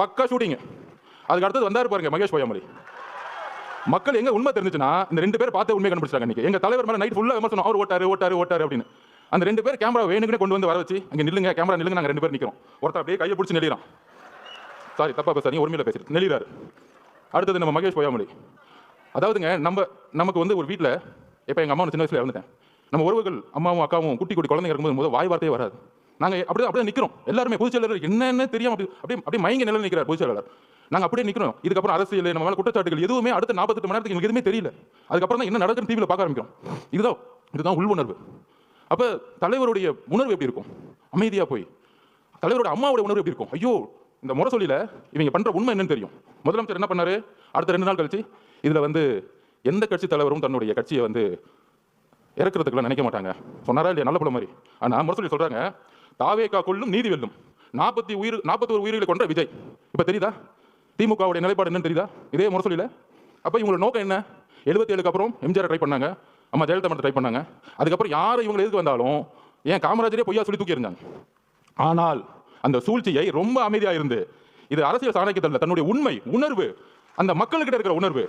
பக்கா ஷூட்டிங். அதுக்கு அடுத்தது வந்தாரு பாருங்க மகேஷ் பொய்யாமொழி. மக்கள் எங்க உண்மை தெரிஞ்சுச்சுன்னா இந்த 2 பேர் பார்த்து உண்மையை கண்டுபிடிச்சாங்க. இன்னைக்கு எங்க தலைவர் மேல நைட் ஃபுல்லா விமர்சனம், அவர் ஓட்டாரு அப்படின்னு. அந்த 2 பேர் கேமரா வேணுங்கனே கொண்டு வந்து வர வச்சு, அங்க நில்லுங்க, கேமரா நில்லுங்க, நாங்க 2 பேர் நிக்கிறோம். ஒருத்தர் அப்படியே கையை பிடிச்சி நெளிறான். சாரி தப்பா பேசாதீங்க, உரிமையில பேசிட்டு நெளிறாரு. அடுத்தது நம்ம மகேஷ் பொய்யாமொழி. அதாவதுங்க நமக்கு வந்து ஒரு வீட்ல இப்ப எங்க அம்மா சின்ன வயசுல இறந்துட்டேன். நம்ம உறவுகள் அம்மாவும் அக்காவும் குட்டி குழந்தைங்க இருக்கும்போது முதல் வாய் வார்த்தையே வராது. நாங்க அப்படியே நிக்கிறோம். எல்லாருமே பொதுச் செயலாளர் என்னன்னு தெரியாம அப்படியே மயங்கி நிலையில நிக்கிறார் பொதுச் செயலாளர். நாங்க அப்படியே நிக்கிறோம். இதுக்கப்புறம் அரசியல் நம்ம மேல குற்றச்சாட்டுகள் எதுவுமே அடுத்த 48 மணி நேரத்துக்கு எங்களுக்கு எதுவுமே தெரியல. அதுக்கப்புறம் தான் என்ன நடக்குன்னு டிவியில பார்க்க ஆரம்பிக்கிறோம். இதுதான் உள் உணர்வு. அப்ப தலைவருடைய உணர்வு எப்படி இருக்கும்? அமைதியா போய் தலைவரோட அம்மாவோட உணர்வு எப்படி இருக்கும்? ஐயோ இந்த முறை சொல்லில இவங்க பண்ற உண்மை என்னன்னு தெரியும். முதலமைச்சர் என்ன பண்ணாரு? அடுத்த 2 நாள் கழிச்சு இதுல வந்து எந்த கட்சி தலைவரும் தன்னுடைய கட்சியை வந்து இறக்குறதுக்குலாம் நினைக்க மாட்டாங்க சொன்னாரா இல்லையா? நல்ல புள்ள மாதிரி. ஆனா முரசொலி சொல்றாங்க தாவேகா கொள்ளும் நீதி வெல்லும். 41 உயிர்களை கொண்ட விஜய். இப்ப தெரியுதா திமுகவுடைய நிலைப்பாடு என்னன்னு தெரியுதா? இதே முரசொலியில. அப்ப இவங்களோட நோக்கம் என்ன? 77க்கு அப்புறம் எம்ஜிஆர் ட்ரை பண்ணாங்க, அம்மா ஜெயலலிதா மட்டும் ட்ரை பண்ணாங்க. அதுக்கப்புறம் யாரை இவங்க எதுக்கு வந்தாலும் ஏன் காமராஜரே பொய்யா சொல்லி தூக்கி எறிஞ்சாங்க. ஆனால் அந்த சூழ்ச்சியை ரொம்ப அமைதியா இருந்து இது அரசியல் சாணக்கியத்தில் தன்னுடைய உண்மை உணர்வு அந்த மக்கள்கிட்ட இருக்கிற உணர்வு